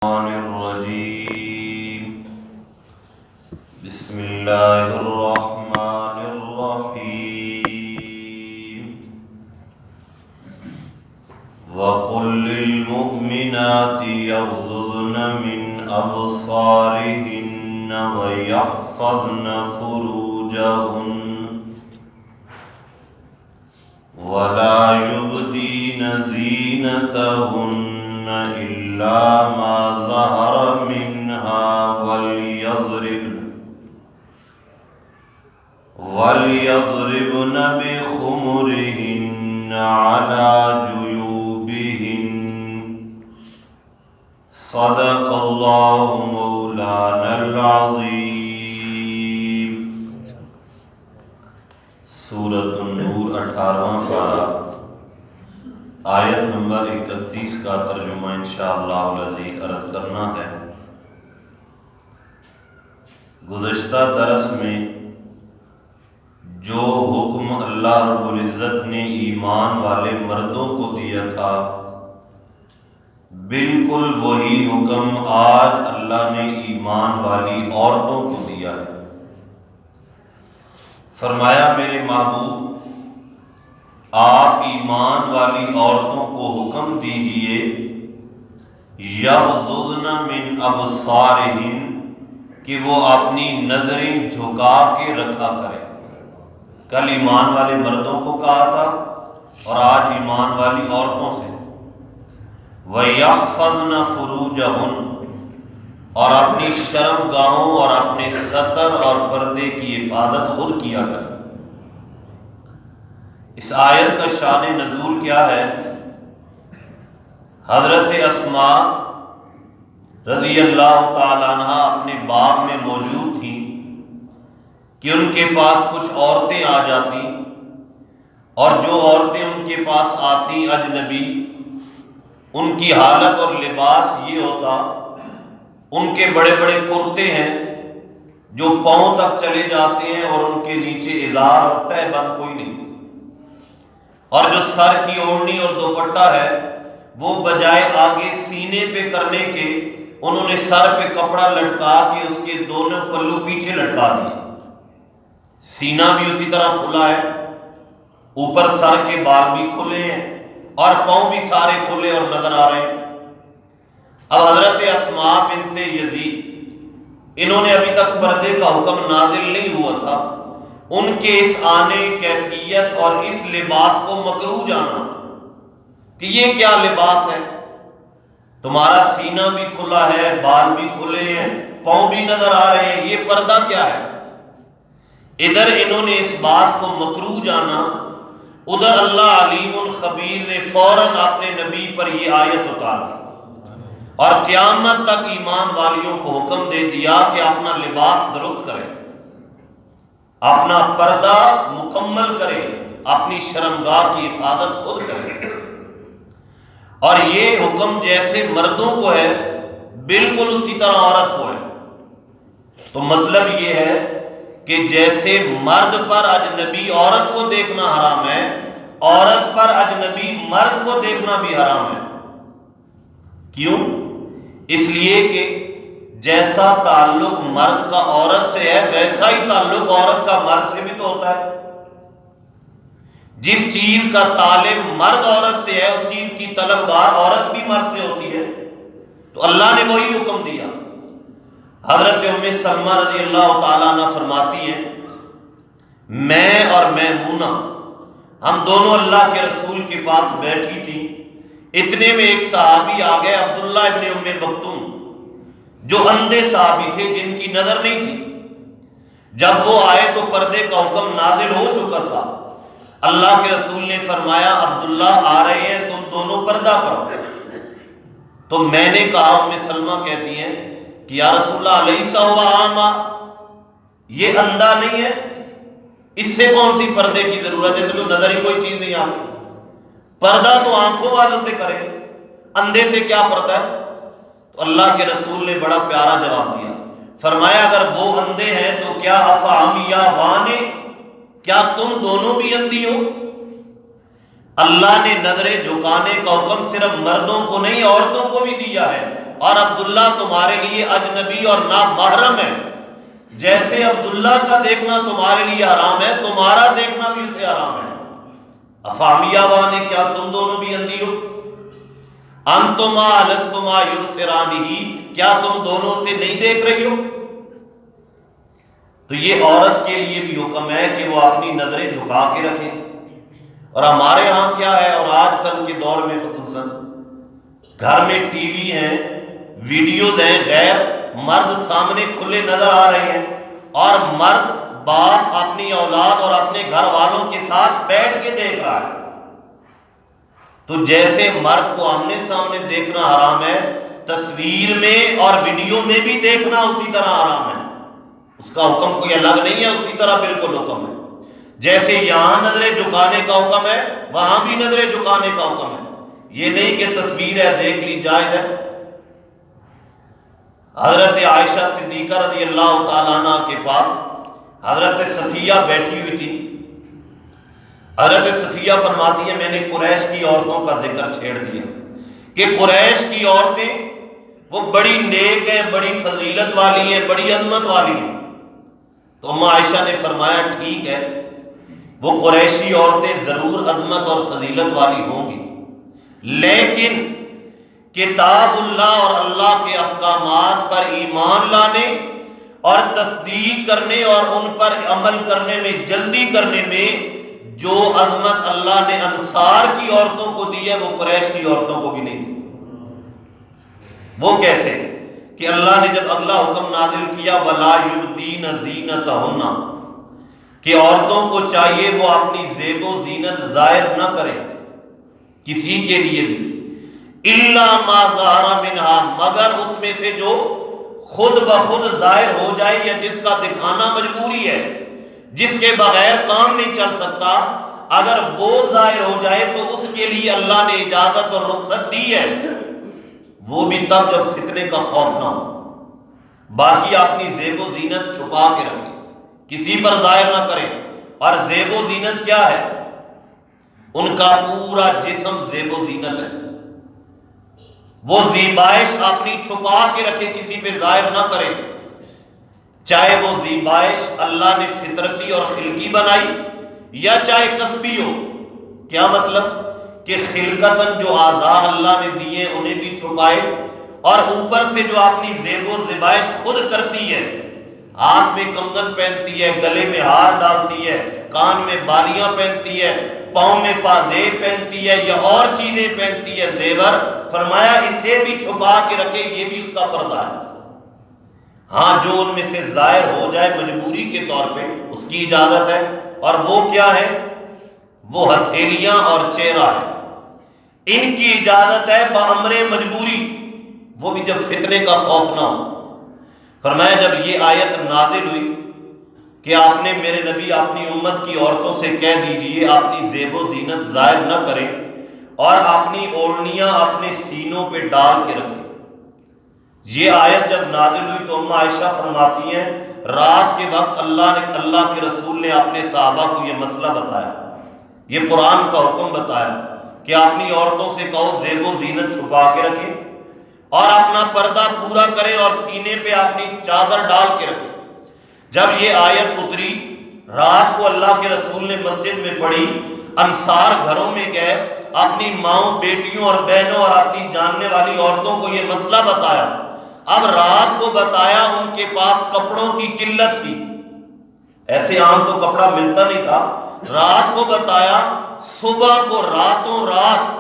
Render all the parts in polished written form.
الرجيم بسم الله الرحمن الرحيم وقل للمؤمنات يغضضن من أبصارهن ويحفظن فروجهن ولا يبدين زينتهن إلا ما ظهر منها وليضربن بخمرهن على جيوبهن صدق الله مولانا العظيم۔ سورۃ النور 18واں پارہ آیت نمبر 31 کا ترجمہ انشاءاللہ العزیز عرض کرنا ہے۔ گزشتہ درس میں جو حکم اللہ رب العزت نے ایمان والے مردوں کو دیا تھا، بالکل وہی حکم آج اللہ نے ایمان والی عورتوں کو دیا ہے۔ فرمایا میرے محبوب آپ ایمان والی عورتوں کو حکم دیجئے یغضضن من ابصارہن کہ وہ اپنی نظریں جھکا کے رکھا کریں۔ کل ایمان والے مردوں کو کہا تھا اور آج ایمان والی عورتوں سے۔ وَيَحْفَظْنَ فُرُوجَهُنَّ اور اپنی شرمگاہوں اور اپنے ستر اور پردے کی حفاظت خود کیا کریں۔ اس آیت کا شان نزول کیا ہے؟ حضرت اسماء رضی اللہ تعالیٰ عنہ اپنے باغ میں موجود تھیں کہ ان کے پاس کچھ عورتیں آ جاتی، اور جو عورتیں ان کے پاس آتی اجنبی، ان کی حالت اور لباس یہ ہوتا، ان کے بڑے بڑے کرتے ہیں جو پاؤں تک چلے جاتے ہیں اور ان کے نیچے ازار اور تہہ بند کوئی نہیں، اور جو سر کی اوڑھنی اور دوپٹہ ہے وہ بجائے آگے سینے پہ کرنے کے انہوں نے سر پہ کپڑا لٹکا کے اس کے دونوں پلو پیچھے لٹکا دیے۔ سینہ بھی اسی طرح کھلا ہے، اوپر سر کے بال بھی کھلے ہیں اور پاؤں بھی سارے کھلے اور نظر آ رہے ہیں۔ اب حضرت اسماء بنت یزید انہوں نے ابھی تک پردے کا حکم نازل نہیں ہوا تھا، ان کے اس آنے کیفیت اور اس لباس کو مکروہ جانا کہ یہ کیا لباس ہے، تمہارا سینہ بھی کھلا ہے، بال بھی کھلے ہیں، پاؤں بھی نظر آ رہے ہیں، یہ پردہ کیا ہے؟ ادھر انہوں نے اس بات کو مکروہ جانا، ادھر اللہ علیم خبیر نے فوراً اپنے نبی پر یہ آیت اتار دی اور قیامت تک ایمان والیوں کو حکم دے دیا کہ اپنا لباس درست کریں، اپنا پردہ مکمل کریں، اپنی شرمگاہ کی حفاظت خود کریں۔ اور یہ حکم جیسے مردوں کو ہے بالکل اسی طرح عورت کو ہے۔ تو مطلب یہ ہے کہ جیسے مرد پر اجنبی عورت کو دیکھنا حرام ہے، عورت پر اجنبی مرد کو دیکھنا بھی حرام ہے۔ کیوں؟ اس لیے کہ جیسا تعلق مرد کا عورت سے ہے ویسا ہی تعلق عورت کا مرد سے بھی تو ہوتا ہے۔ جس چیز کا طالب مرد عورت سے ہے اس چیز کی طلبگار عورت بھی مرد سے ہوتی ہے، تو اللہ نے وہی حکم دیا۔ حضرت ام سلمہ رضی اللہ تعالیٰ عنہ فرماتی ہیں میں اور میمونہ ہم دونوں اللہ کے رسول کے پاس بیٹھی تھی، اتنے میں ایک صحابی آ گئے عبداللہ ابن ام مکتوم، جو اندھے صحابی تھے جن کی نظر نہیں تھی۔ جب وہ آئے تو پردے کا حکم نازل ہو چکا تھا۔ اللہ کے رسول نے فرمایا عبداللہ آ رہے ہیں، تم دونوں پردہ کرو۔ تو میں نے کہا، ام سلمہ کہتی ہیں کہ یا رسول اللہ الیس هو اعمی، یہ اندھا نہیں ہے، اس سے کون سی پردے کی ضرورت ہے؟ تو نظر ہی کوئی چیز نہیں آتی، پردہ تو آنکھوں والوں سے کرے، اندھے سے کیا پردہ ہے؟ تو اللہ کے رسول نے بڑا پیارا جواب دیا، فرمایا اگر وہ اندھے ہیں تو کیا افعمیاوان، کیا تم دونوں بھی اندھی ہو؟ اللہ نے نظریں جھکانے کا حکم صرف مردوں کو نہیں عورتوں کو بھی دیا ہے، اور عبداللہ تمہارے لیے اجنبی اور نامحرم ہے۔ جیسے عبداللہ کا دیکھنا تمہارے لیے حرام ہے، تمہارا دیکھنا بھی اسے حرام ہے۔ افامیہ وانے، کیا تم دونوں بھی اندھی ہو؟ انتما لستما یبصرانہ، کیا تم دونوں سے نہیں دیکھ رہی ہو؟ تو یہ عورت کے لیے بھی حکم ہے کہ وہ اپنی نظریں جھکا کے رکھے۔ اور ہمارے ہاں کیا ہے، اور آج کل کے دور میں خصوصاً گھر میں ٹی وی ہیں، ویڈیوز ہیں، غیر مرد سامنے کھلے نظر آ رہے ہیں، اور مرد باپ اپنی اولاد اور اپنے گھر والوں کے ساتھ بیٹھ کے دیکھ رہا ہے۔ تو جیسے مرد کو آمنے سامنے دیکھنا حرام ہے، تصویر میں اور ویڈیو میں بھی دیکھنا اسی طرح حرام ہے۔ اس کا حکم کوئی الگ نہیں ہے، اسی طرح بالکل حکم ہے۔ جیسے یہاں نظریں جھکانے کا حکم ہے، وہاں بھی نظریں جھکانے کا حکم ہے۔ یہ نہیں کہ تصویر ہے دیکھ لی جائز ہے۔ حضرت عائشہ صدیقہ رضی اللہ تعالیٰ عنہ کے پاس حضرت صفیہ بیٹھی ہوئی تھی۔ حضرت صفیہ فرماتی ہے میں نے قریش کی عورتوں کا ذکر چھیڑ دیا کہ قریش کی عورتیں وہ بڑی نیک ہیں، بڑی فضیلت والی ہیں، بڑی عظمت والی ہیں۔ تو اماں عائشہ نے فرمایا ٹھیک ہے، وہ قریشی عورتیں ضرور عظمت اور فضیلت والی ہوں گی، لیکن کتاب اللہ اور اللہ کے احکامات پر ایمان لانے اور تصدیق کرنے اور ان پر عمل کرنے میں جلدی کرنے میں جو عظمت اللہ نے انصار کی عورتوں کو دی ہے وہ قریش کی عورتوں کو بھی نہیں دی۔ وہ کیسے کہ اللہ نے جب اگلا حکم نازل کیا وَلَا يُبْدِينَ زِينَتَهُنَّ، کہ عورتوں کو چاہیے وہ اپنی زیب و زینت ظاہر نہ کریں کسی کے لیے بھی، إِلَّا مَا ظَهَرَ مِنْهَا، مگر اس میں سے جو خود بخود ظاہر ہو جائے یا جس کا دکھانا مجبوری ہے، جس کے بغیر کام نہیں چل سکتا، اگر وہ ظاہر ہو جائے تو اس کے لیے اللہ نے اجازت اور رخصت دی ہے، وہ بھی تب جب فتنے کا خوف نہ ہو۔ باقی اپنی زیب و زینت چھپا کے رکھیں، کسی پر ظاہر نہ کریں۔ اور زیب و زینت کیا ہے؟ ان کا پورا جسم زیب و زینت ہے، وہ زیبائش اپنی چھپا کے رکھے، کسی پہ ظاہر نہ کرے، چاہے وہ زیبائش اللہ نے فطرتی اور خلقی بنائی یا چاہے کسبی ہو۔ کیا مطلب کہ خلقتاً جو اعضاء اللہ نے دیے انہیں بھی چھپائے، اور اوپر سے جو اپنی زیب و زیبائش خود کرتی ہے، ہاتھ میں کنگن پہنتی ہے، گلے میں ہار ڈالتی ہے، کان میں بالیاں پہنتی ہے، پاؤں میں پازیب پہنتی ہے یا اور چیزیں پہنتی ہے، زیور، فرمایا اسے بھی چھپا کے رکھے، یہ بھی اس کا پردہ ہے۔ ہاں جو ان میں سے ظاہر ہو جائے مجبوری کے طور پہ اس کی اجازت ہے، اور وہ کیا ہے؟ وہ ہتھیلیاں اور چہرہ ہے، ان کی اجازت ہے بامر مجبوری، وہ بھی جب فتنے کا خوف نہ ہو۔ فرمایا جب یہ آیت نازل ہوئی کہ آپ نے میرے نبی اپنی امت کی عورتوں سے کہہ دیجئے اپنی زیب و زینت ظاہر نہ کریں اور اپنی اوڑھنیاں اپنے سینوں پہ ڈال کے رکھیں۔ یہ آیت جب نازل ہوئی تو اماں عائشہ فرماتی ہیں رات کے وقت اللہ کے رسول نے اپنے صحابہ کو یہ مسئلہ بتایا، یہ قرآن کا حکم بتایا کہ اپنی عورتوں سے کہو زیب و زینت چھپا کے رکھیں اور اپنا پردہ پورا کریں اور سینے پہ اپنی چادر ڈال کے رکھیں۔ جب یہ آیت اتری، رات کو اللہ کے رسول نے مسجد میں پڑھی، انصار گھروں میں گئے، اپنی ماؤں، بیٹیوں اور بہنوں اور اپنی جاننے والی عورتوں کو یہ مسئلہ بتایا۔ اب رات کو بتایا، ان کے پاس کپڑوں کی قلت تھی، ایسے عام تو کپڑا ملتا نہیں تھا، رات کو بتایا، صبح کو راتوں رات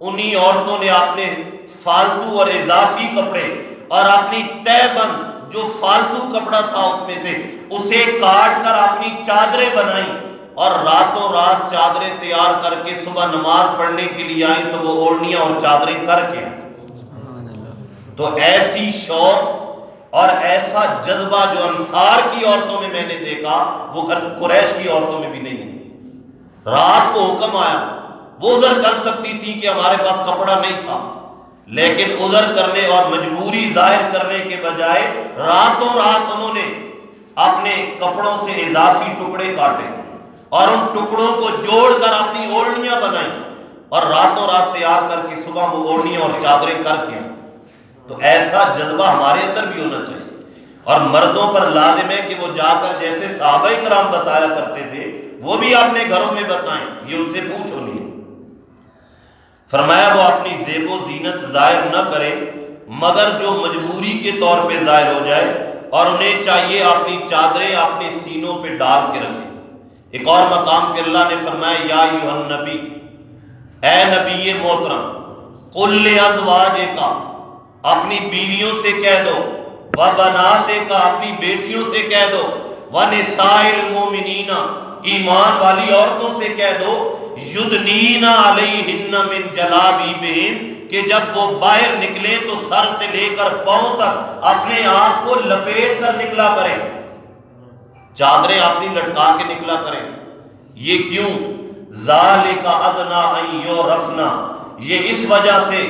انہی عورتوں نے اپنے فالتو اور اضافی کپڑے اور اپنی تہ بند جو فالتو کپڑا تھا اس میں سے اسے کاٹ کر اپنی چادریں بنائیں اور راتوں رات چادریں تیار کر کے صبح نماز پڑھنے کے لیے آئیں تو وہ اوڑھنیاں اور چادریں کر کے آئیں۔ تو ایسی شوق اور ایسا جذبہ جو انصار کی عورتوں میں نے دیکھا وہ قریش کی عورتوں میں بھی نہیں ہے۔ رات کو حکم آیا، وہ عذر کر سکتی تھی کہ ہمارے پاس کپڑا نہیں تھا، لیکن عذر کرنے اور مجبوری ظاہر کرنے کے بجائے راتوں رات انہوں نے اپنے کپڑوں سے اضافی ٹکڑے کاٹے اور ان ٹکڑوں کو جوڑ کر اپنی اوڑھنیاں بنائیں اور راتوں رات تیار کر کے صبح وہ اوڑھنیاں اور چادریں کر کے۔ تو ایسا جذبہ ہمارے اندر بھی ہونا چاہیے، اور مردوں پر لازم ہے کہ وہ جا کر جیسے صحابہ کرام بتایا کرتے تھے وہ بھی اپنے گھروں میں بتائیں، یہ ان سے پوچھ ہونی ہے۔ فرمایا وہ اپنی زیب و زینت ظاہر نہ کرے مگر جو مجبوری کے طور پہ ظاہر ہو جائے، اور انہیں چاہیے اپنی چادریں اپنے سینوں پہ ڈال کے رکھیں۔ ایک اور مقام پہ اللہ نے فرمایا یا ایھا النبی، اے نبی محترم، قل لازواجک، اپنی بیویوں سے کہہ دو، وبناتک، اپنی بیٹیوں سے کہہ دو، ونساء المؤمنین، ایمان والی عورتوں سے کہہ دو، یدنین علیہن من جلابیبہن، کہ جب وہ باہر نکلیں تو سر سے لے کر پاؤں تک اپنے آپ کو لپیٹ کر نکلا کریں، چادریں اپنی لٹکا کے نکلا کریں۔ یہ کیوں؟ ذالک ادنیٰ ان یعرفن، یہ اس وجہ سے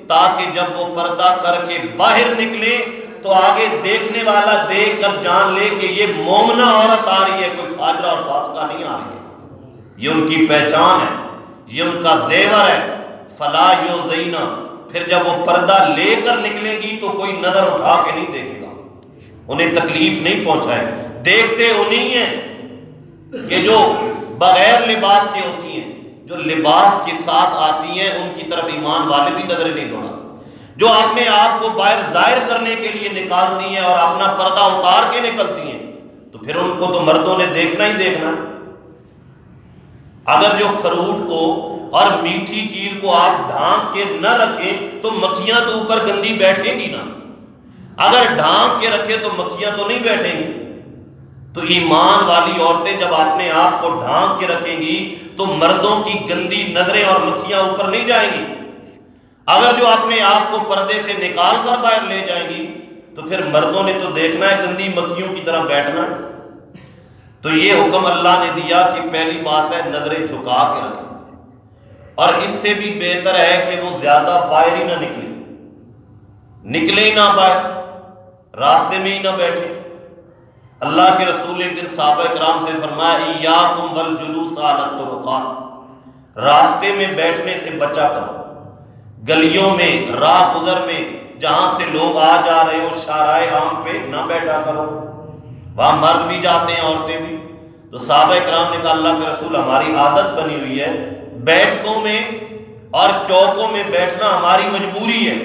تاکہ جب وہ پردہ کر کے باہر نکلے تو آگے دیکھنے والا دیکھ کر جان لے کہ یہ مومنہ عورت آ رہی ہے، کوئی فاجرہ اور فاسقہ نہیں آ رہی ہے، یہ ان کی پہچان ہے، یہ ان کا زیور ہے۔ فلا یؤذین، پھر جب وہ پردہ لے کر نکلیں گی تو کوئی نظر اٹھا کے نہیں دیکھے گا، انہیں تکلیف نہیں پہنچائے۔ دیکھتے انہی ہیں کہ جو بغیر لباس کے ہوتی ہیں، جو لباس کے ساتھ آتی ہیں ان کی طرف ایمان والے بھی نظریں نہیں دوڑا، جو اپنے آپ کو باہر ظاہر کرنے کے لیے نکالتی ہیں اور اپنا پردہ اتار کے نکلتی ہیں، تو پھر ان کو تو مردوں نے دیکھنا ہی دیکھنا۔ اگر جو فروٹ کو اور میٹھی چیز کو آپ ڈھانک کے نہ رکھیں تو مکھیاں تو اوپر گندی بیٹھیں گی نا، اگر ڈھانک کے رکھیں تو مکھیاں تو نہیں بیٹھیں گی۔ تو ایمان والی عورتیں جب اپنے آپ کو ڈھانک کے رکھیں گی تو مردوں کی گندی نظریں اور مکھیاں اوپر نہیں جائیں گی۔ اگر جو اپنے آپ کو پردے سے نکال کر باہر لے جائیں گی تو پھر مردوں نے تو دیکھنا ہے گندی مکھیوں کی طرح بیٹھنا۔ تو یہ حکم اللہ نے دیا کہ پہلی بات ہے نظریں جھکا کے رکھیں، اور اس سے بھی بہتر ہے کہ وہ زیادہ باہر ہی نہ نکلے ہی نہ باہر، راستے میں ہی نہ بیٹھے۔ اللہ کے رسول ایک دن صحابہ کرام سے فرمایا ایاکم والجلوس علی الطرقات، راستے میں بیٹھنے سے بچا کرو، گلیوں میں، راہ گزر میں جہاں سے لوگ آ جا رہے ہو شارع عام پہ نہ بیٹھا کرو، وہاں مرد بھی جاتے ہیں عورتیں بھی۔ تو صحابہ کرام نے کہا اللہ کے رسول ہماری عادت بنی ہوئی ہے بیٹھکوں میں اور چوکوں میں بیٹھنا ہماری مجبوری ہے،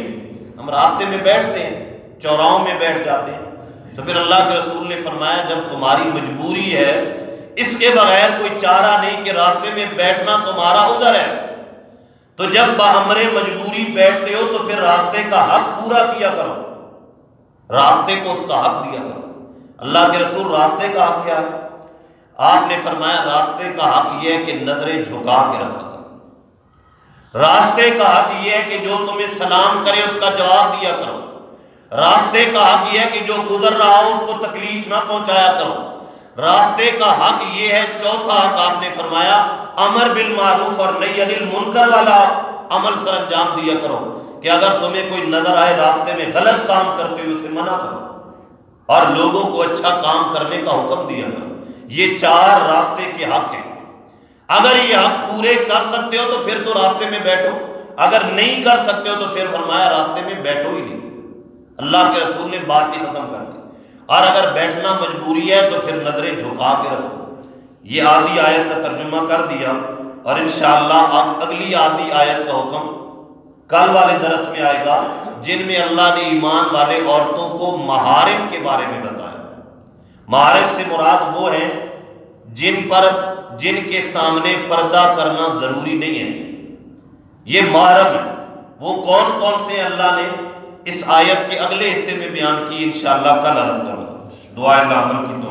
ہم راستے میں بیٹھتے ہیں، چوراہوں میں بیٹھ جاتے ہیں۔ تو پھر اللہ کے رسول نے فرمایا جب تمہاری مجبوری ہے، اس کے بغیر کوئی چارہ نہیں کہ راستے میں بیٹھنا تمہارا عذر ہے، تو جب بامر مجبوری بیٹھتے ہو تو پھر راستے کا حق پورا کیا کرو، راستے کو اس کا حق دیا کرو۔ اللہ کے رسول راستے کا حق کیا ہے؟ آپ نے فرمایا راستے کا حق یہ ہے کہ نظریں جھکا کے رکھا کرو، راستے کا حق یہ ہے کہ جو تمہیں سلام کرے اس کا جواب دیا کرو، راستے کا حق یہ ہے کہ جو گزر رہا ہو اس کو تکلیف نہ پہنچایا کرو، راستے کا حق یہ ہے۔ چوتھا حق آپ نے فرمایا امر بالمعروف اور نہی عن المنکر والا عمل سر انجام دیا کرو، کہ اگر تمہیں کوئی نظر آئے راستے میں غلط کام کرتے ہوئے اسے منع کرو اور لوگوں کو اچھا کام کرنے کا حکم دیا کرو۔ یہ چار راستے کے حق ہیں، اگر یہ حق پورے کر سکتے ہو تو پھر تو راستے میں بیٹھو، اگر نہیں کر سکتے ہو تو پھر فرمایا راستے میں بیٹھو ہی نہیں۔ اللہ کے رسول نے بات ہی ختم کر دی، اور اگر بیٹھنا مجبوری ہے تو پھر نظریں جھکا کے رکھو۔ یہ آدھی آیت کا ترجمہ کر دیا، اور انشاءاللہ اگلی آدھی آیت کا حکم کل والے درس میں آئے گا، جن میں اللہ نے ایمان والے عورتوں کو محارم کے بارے میں بتایا۔ محارم سے مراد وہ ہیں جن کے سامنے پردہ کرنا ضروری نہیں ہے، یہ محرم ہے۔ وہ کون کون سے اللہ نے اس آیت کے اگلے حصے میں بیان کی، انشاءاللہ کل عرض کروں۔ دعائیں عمل کی